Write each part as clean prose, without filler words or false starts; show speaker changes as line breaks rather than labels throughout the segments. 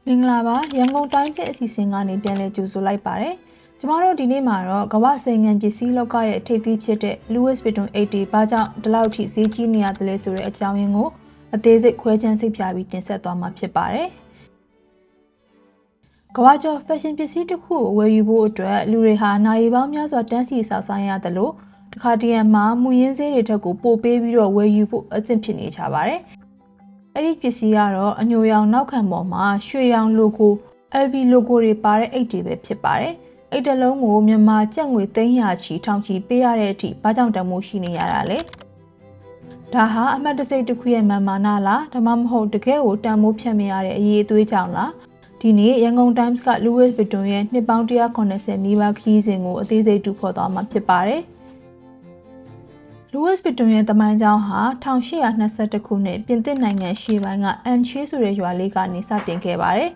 မင်္ဂလာပါရန်ကုန်တိုင်းစစ်အစီအစဉ်ကနေပြန်လည်ကြိုဆိုလိုက်ပါတယ်ကျမတို့ဒီနေ့မှာတော့ကမ္ဘာ့ဆိုင်ငံပစ္စည်းလောကရဲ့ထိပ်သီးဖြစ်တဲ့ Louis Vuitton 80ဘာကြောင့်ဒီလောက်ထိဈေးကြီးနေရတယ်လဲဆိုတဲ့အကြောင်းရင်းကိုအသေးစိတ်ခွဲခြမ်းစိတ်ဖြာပြီးတင်ဆက်သွားမှာဖြစ်ပါတယ်ကမ္ဘာကျော် fashion ပစ္စည်းတစ်ခုကိုဝယ်ယူဖို့အတွက်လူတွေဟာနာရီပေါင်းများစွာတန်းစီစောင့်ဆိုင်းရတယ်လို့တခါတရံမှာမူရင်းဈေးတွေထက်ကိုပိုပေးပြီးတော့ဝယ်ယူဖို့အသင့်ဖြစ်နေကြပါတယ်အဲ့ဒီပစ္စည်းကတော့အညိုရောင်နောက်ခံပေါ်မှာရွှေရောင် logo LV logo တွေပါတဲ့အိတ်တွေပဲဖြစ်ပါတယ်။အိတ်တစ်လုံးကိုမြန်မာကျပ်ငွေ300ချီထောင်ချီပေးရတဲ့အထိဘာကြောင့်တန်မိုးရှိနေရတာလဲ။ဒါဟာအမှတ်တစိတ်တစ်ခုရဲ့မာနလားဒါမှမဟုတ်တကယ်ကိုတန်မိုးဖြတ်မရတဲ့အရေးအသွေးကြောင့်လား။ဒီနေ့ရန်ကုန် Times က Louis Vuitton ရဲ့နှစ်ပေါင်း190နီးပါးခရီးစဉ်ကိုအသေးစိတ်တူဖော်သွားမှာဖြစ်ပါတယ်။ Louis Vuitton ရဲ့တမိုင်းကြောင်းဟာ1822ခုနှစ်ပြင်သစ်နိုင်ငံရှေ့ပိုင်းက Anche ဆိုတဲ့ရွာလေးကနေစတင်ခဲ့ပါတယ်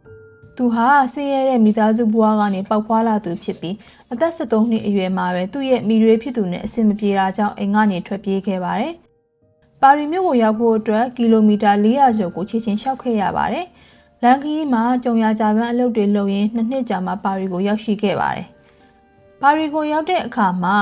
။သူဟာဆင်းရဲတဲ့မိသားစုဘဝကနေပေါက်ဖွားလာသူဖြစ်ပြီးအသက်73နှစ်အရွယ်မှာပဲသူ့ရဲ့မိရွေးဖြစ်သူနဲ့အဆင်မပြေတာကြောင့်အိမ်ကနေထွက်ပြေးခဲ့ပါတယ်။ပါရီမြို့ကိုရောက်ဖို့အတွက်ကီလိုမီတာ400ကျော်ကိုခြေချင်းလျှောက်ခဲ့ရပါတယ်။လမ်းခရီးမှာကြုံရကြပန်းအလုပ်တွေလုပ်ရင်း2နှစ်ကြာမှပါရီကိုရောက်ရှိခဲ့ပါတယ်။ပါရီကိုရောက်တဲ့အခါမှာ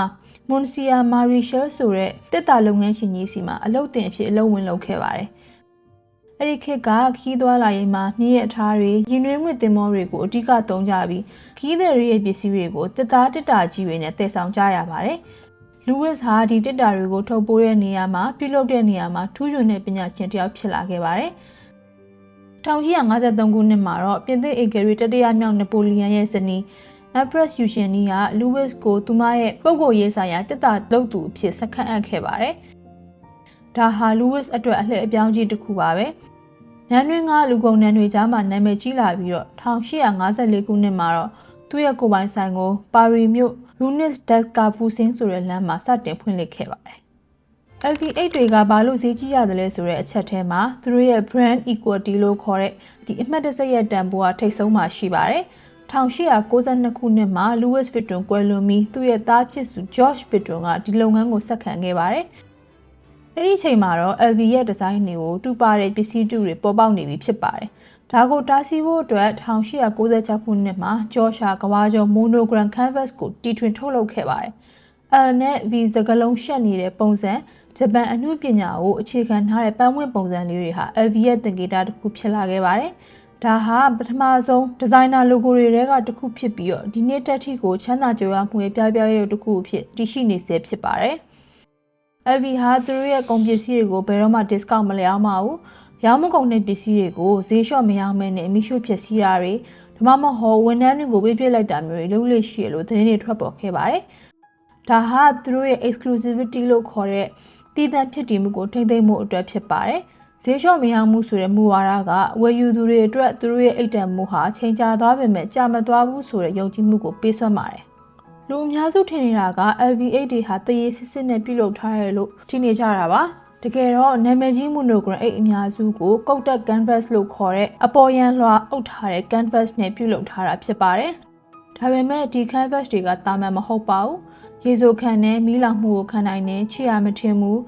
Monsieur Marichal ဆိုတဲ့တက်တာလုပ်ငန်းရှင်ကြီးစီမှာအလုပ်တင်အဖြစ်အလုပ်ဝင်လုပ်ခဲ့ပါတယ်။အဲဒီခေတ်ကခီးသွားလာရေးမှာမြည့်ရထားတွေရင်တွင်းငွေတင်မောတွေကိုအဓိကသုံးကြပြီးခီးသည်တွေရဲ့ပစ္စည်းတွေကိုတက်တာကြီးတွေနဲ့တည်ဆောင်ကြရပါတယ်။ Louis ဟာဒီတက်တာတွေကိုထုတ်ပိုးတဲ့နေရာမှာပြုလုပ်တဲ့နေရာမှာထူးချွန်တဲ့ပညာရှင်တစ်ယောက်ဖြစ်လာခဲ့ပါတယ်။1853ခုနှစ်မှာတော့ပြင်သစ်ဧကရီတတိယမြောက်နပိုလီယံရဲ့ဇနီးEmpress Eugenie က Louis ကိုသူမရဲ့ပုဂ္ဂိုလ်ရေးဆိုင်ရာတက်တာလုပ်သူအဖြစ်ဆက်ခန့်အပ်ခဲ့ပါတယ်။ဒါဟာ Louis အတွက်အလှည့်အပြောင်းကြီးတစ်ခုပါပဲ။နန်းတွင်းကလူကုန်နန်းတွေကြားမှာနာမည်ကြီးလာပြီးတော့1854ခုနှစ်မှာတော့သူ့ရဲ့ကိုယ်ပိုင်ဆိုင်ကိုပါရီမြို့ Rue des Capucines ဆိုတဲ့လမ်းမှာစတင်ဖွင့်လှစ်ခဲ့ပါတယ်။ LV8 တွေကဘာလို့ဈေးကြီးရတယ်လဲဆိုတဲ့အချက်ထဲမှာသူတို့ရဲ့ brand equity လို့ခေါ်တဲ့ဒီအမှတ်တရရဲ့တန်ဖိုးကထိပ်ဆုံးမှာရှိပါတယ်။1892ခုနှစ်မှာ Louis Vuitton ကွယ်လွန်ပြီးသူ့ရဲ့သားဖြစ်သူ George Vuitton ကဒီလုပ်ငန်းကိုဆက်ခံခဲ့ပါတယ်။အဲဒီအချိန်မှာတော့ LV ရဲ့ဒီဇိုင်းတွေကိုတူပါတဲ့ပစ္စည်းတူတွေပေါ်ပေါက်နေပြီဖြစ်ပါတယ်။ဒါကိုတားဆီးဖို့အတွက်1896ခုနှစ်မှာ George ကဘာကျော် monogram canvas ကိုတီထွင်ထုတ်လုပ်ခဲ့ပါတယ်။ L နဲ့ V စကားလုံးရှက်နေတဲ့ပုံစံဂျပန်အမှုပညာကိုအခြေခံထားတဲ့ပန်းပွင့်ပုံစံလေးတွေဟာ LV ရဲ့သင်္ကေတတစ်ခုဖြစ်လာခဲ့ပါတယ်။ဒါဟာပထမဆုံးဒီဇိုင်နာ logo တွေကတစ်ခုဖြစ်ပြီးတော့ဒီနေ့တက်ထိကိုချမ်းသာကြွယ်ဝမှုရဲ့ပြပြရုပ်တစ်ခုအဖြစ်တည်ရှိနေစေဖြစ်ပါတယ်။ LV ဟာသူတို့ရဲ့ကုန်ပစ္စည်းတွေကိုဘယ်တော့မှ discount မလျောင်းပါဘူး။ရောင်းမကုန်တဲ့ပစ္စည်းတွေကိုဈေးလျှော့မရောင်းမဲနဲ့အမိရှို့ဖြစ်စီတာတွေဒါမှမဟုတ်ဝန်ထမ်းတွေကိုပေးပြလိုက်တာမျိုးတွေလုပ်လို့ရှိရလို့သတင်းတွေထွက်ပေါ်ခဲ့ပါတယ်။ဒါဟာသူတို့ရဲ့ exclusivity လို့ခေါ်တဲ့တည်တံ့ဖြစ်တည်မှုကိုထိမ့်သိမ်းမှုအတွက်ဖြစ်ပါတယ်။ဈေးလျှော့မရောင်းမှုဆိုတဲ့မူဝါဒကဝယ်ယူသူတွေအတွက်သူတို့ရဲ့အိတ်တန်မှုဟာချိန်ကြာသွားပေမဲ့ကြာမသွားဘူးဆိုတဲ့ယုံကြည်မှုကိုပေးစွမ်းပါတယ်။လူအများစုထင်နေတာက LV8 တွေဟာတရေစစ်စစ်နဲ့ပြုလုပ်ထားရလို့ထင်နေကြတာပါ။တကယ်တော့နာမည်ကြီး monogram အိတ်အများစုကိုကုတ်တက် canvas လို့ခေါ်တဲ့အပေါ်ယံလွှာအုပ်ထားတဲ့ canvas နဲ့ပြုလုပ်ထားတာဖြစ်ပါတယ်။ဒါပေမဲ့ဒီ canvas တွေကတာမန်မဟုတ်ပါဘူး။ရေစိုခံနဲ့မီးလောင်မှုကိုခံနိုင်တဲ့ချီရမထင်ဘူး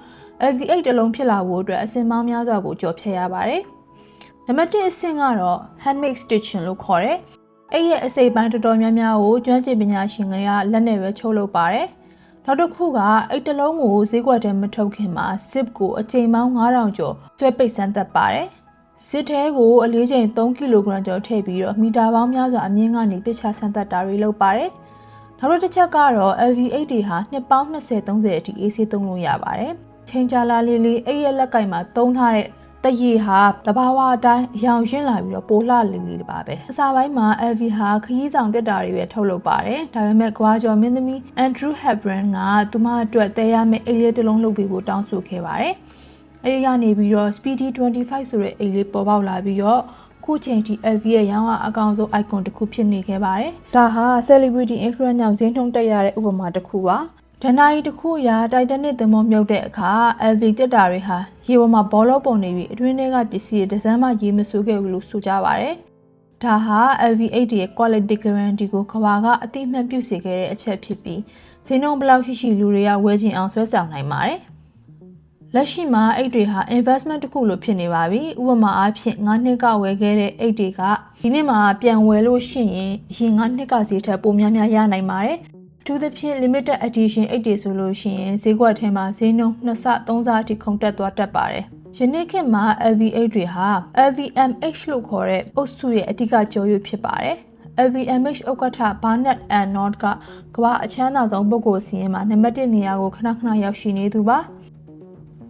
LV8 တလုံးဖြစ်လာဖို့အတွက်အစင်ပေါင်းများစွာကိုကြော်ဖြတ်ရပါတယ်။နံပါတ်1အဆင့်ကတော့ handmade stitching လို့ခေါ်တယ်။အဲ့ရဲ့အစိပ်ပိုင်းတော်တော်များများကိုကျွမ်းကျင်ပညာရှင်တွေကလက်နဲ့ပဲချုပ်လုပ်ပါတယ်။နောက်တစ်ခုကအဲ့တလုံးကိုဈေးကွက်ထဲမထုတ်ခင်မှာ zip ကိုအချိန်ပေါင်း9000ကျော်ဆွဲပိတ်စမ်းသပ်ပါတယ်။ zip ထဲကိုအလေးချိန်3ကီလိုဂရမ်ကျော်ထည့်ပြီးတော့မီတာပေါင်းများစွာအမြင့်ကနေပစ်ချစမ်းသပ်တာတွေလုပ်ပါတယ်။နောက်တစ်ချက်ကတော့ LV8 တွေဟာနှစ်ပေါင်း20-30အထိအေးဆေးသုံးလို့ရပါတယ်။ချိန်ကြာလာလေးအဲ့ရဲ့လက်ကင်မှာသုံးထားတဲ့တရေဟာတဘာဝအတိုင်းအယောင်ရင်းလာပြီးတော့ပိုလှလေးပါပဲအစာပိုင်းမှာ LV ဟာခရီးဆောင်တက်တာတွေပဲထုတ်လုပ်ပါတယ်ဒါပေမဲ့ကွာကျော်မင်းသမီး Andrew Hepburn ကသူမအတွက်တဲရမယ့်အိတ်လေးတစ်လုံးလုပ်ပေးဖို့တောင်းဆိုခဲ့ပါတယ်အဲဒီကနေပြီးတော့ Speedy 25ဆိုတဲ့အိတ်လေးပေါ်ပေါက်လာပြီးတော့ခုချိန်ထိ LV ရဲ့ရောင်းအားအကောင်ဆုံး icon တစ်ခုဖြစ်နေခဲ့ပါတယ်ဒါဟာ celebrity influence ကြောင့်ဈေးနှုန်းတက်ရတဲ့ဥပမာတစ်ခုပါဒဏ္ဍာရီတစ်ခုရာတိုက်တနစ်သင်္ဘောမြုပ်တဲ့အခါ LV တက်တာတွေဟာရေပေါ်မှာဘောလုံးပုံနေပြီးအတွင်းထဲကပစ္စည်းတွေတစ်စမ်းမှရေမဆူခဲ့ဘူးလို့ဆိုကြပါတယ်။ဒါဟာ LV8 ရဲ့ quality guarantee ကိုကဘာကအတိအမှန်ပြုစေခဲ့တဲ့အချက်ဖြစ်ပြီးဈေးနှုန်းဘလောက်ရှိလူတွေကဝယ်ချင်အောင်ဆွဲဆောင်နိုင်ပါတယ်။ လက်ရှိမှာအိတ်တွေဟာ investment တစ်ခုလိုဖြစ်နေပါပြီဥပမာအားဖြင့်9နှစ်ကဝယ်ခဲ့တဲ့အိတ်တွေကဒီနှစ်မှာပြန်ဝယ်လို့ရှိရင်အရင်9နှစ်ကဈေးထက်ပိုများများရနိုင်ပါတယ်အထူးသဖြင့် limited edition အိတ်တွေဆိုလို့ရှိရင်ဈေးကွက်ထဲမှာဈေးနှုန်း2ဆ3ဆအထိခုန်တက်သွားတတ်ပါတယ်ယနေ့ခေတ်မှာ LV8 တွေဟာ LVMH လို့ခေါ်တဲ့အုပ်စုရဲ့အဓိကကျော်ရွေးဖြစ်ပါတယ်LVMH ဥက္ကဋ္ဌ Bernard Arnault ကကမ္ဘာအချမ်းသာဆုံးပုဂ္ဂိုလ်စီးရင်မှာနံပါတ်1နေရာကိုခဏရောက်ရှိနေသူပါ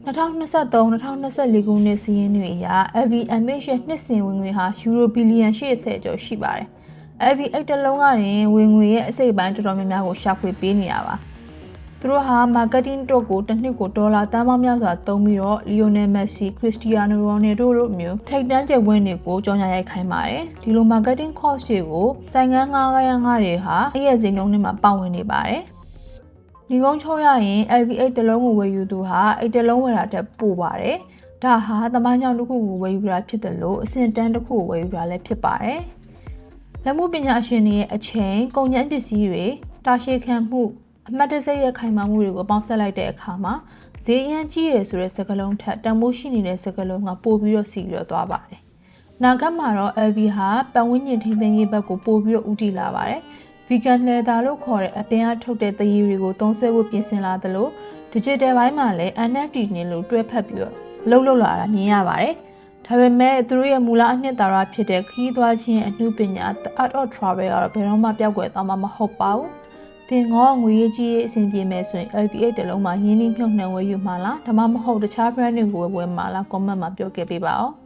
2023-2024 ခုနှစ်စီးရင်တွေအရ LVMH ရဲ့နှစ်စဉ်ဝင်ငွေဟာယူရိုဘီလီယံ80ကျော်ရှိပါတယ်။ LV8 တစ်လုံးကရင်ဝင်ငွေရဲ့အစိတ်ပိုင်းတော်တော်များများကိုရှာဖွေပေးနေရပါ။သူတို့ဟာ marketing တော့ကိုတစ်နှစ်ကိုဒေါ်လာတန်ပေါင်းများစွာသုံးပြီးတော့ Lionel Messi, Cristiano Ronaldo တို့မျိုးထိပ်တန်းကျယ်ဝန်းတွေကိုကြော်ညာရိုက်ခိုင်းပါတယ်။ဒီလို marketing cost တွေကိုဆိုင်ငန်းငားတွေဟာအဲ့ရဲ့ဈေးနှုန်းတွေမှာပါဝင်နေပါတယ်။ဒီကုန်းချုံရရင် LV8 တစ်လုံးကိုဝယ်ယူသူဟာအဲ့တစ်လုံးဝယ်တာတက်ပိုပါတယ်။ဒါဟာသမိုင်းကြောင်တစ်ခုကိုဝယ်ယူတာဖြစ်တယ်လို့အဆင့်တန်းတစ်ခုကိုဝယ်ယူတာလည်းဖြစ်ပါတယ်။လက်မှုပညာရှင်တွေရဲ့အချိန်ကုန်ကျန်းပစ္စည်းတွေတာရှည်ခံမှုအမှတ်တစိရဲ့ခိုင်မာမှုတွေကိုပေါင်းစပ်လိုက်တဲ့အခါမှာဈေးအရန်ကြီးရယ်ဆိုတဲ့စကားလုံးထက်တန်ဖိုးရှိနေတဲ့စကားလုံးကပိုပြီးတော့စီရောသွားပါတယ်။နာဂတ်မှာတော့ LV ဟာပတ်ဝန်းကျင်ထိန်းသိမ်းရေးဘက်ကိုပိုပြီးတော့ဦးတည်လာပါတယ်။ vegan leather လို့ခေါ်တဲ့အပင်အားထုတ်တဲ့သရည်တွေကိုသုံးစွဲဖို့ပြင်ဆင်လာသလို digital ဘိုင်းမှာလည်း NFT နဲ့လို့တွဲဖက်ပြီးတော့လုပ်လာတာမြင်ရပါတယ်။ဒါပေမဲ့သူတို့ရဲ့မူလအနှစ်သာရဖြစ်တဲ့ခရီးသွားခြင်းအမှုပညာ The Art of Travel ကတော့ဘယ်တော့မှပျောက်ကွယ်သွားမှာမဟုတ်ပါဘူး။သင်ငေါငွေရေးကြီးရေးအဆင်ပြေမယ်ဆိုရင် LV8 တစ်လုံးမှာရင်းနှီးမြှုပ်နှံဝယ်ယူမှာလားဒါမှမဟုတ်တခြား brand တွေကိုဝယ်မှာလား comment မှာပြောခဲ့ပေးပါဦး။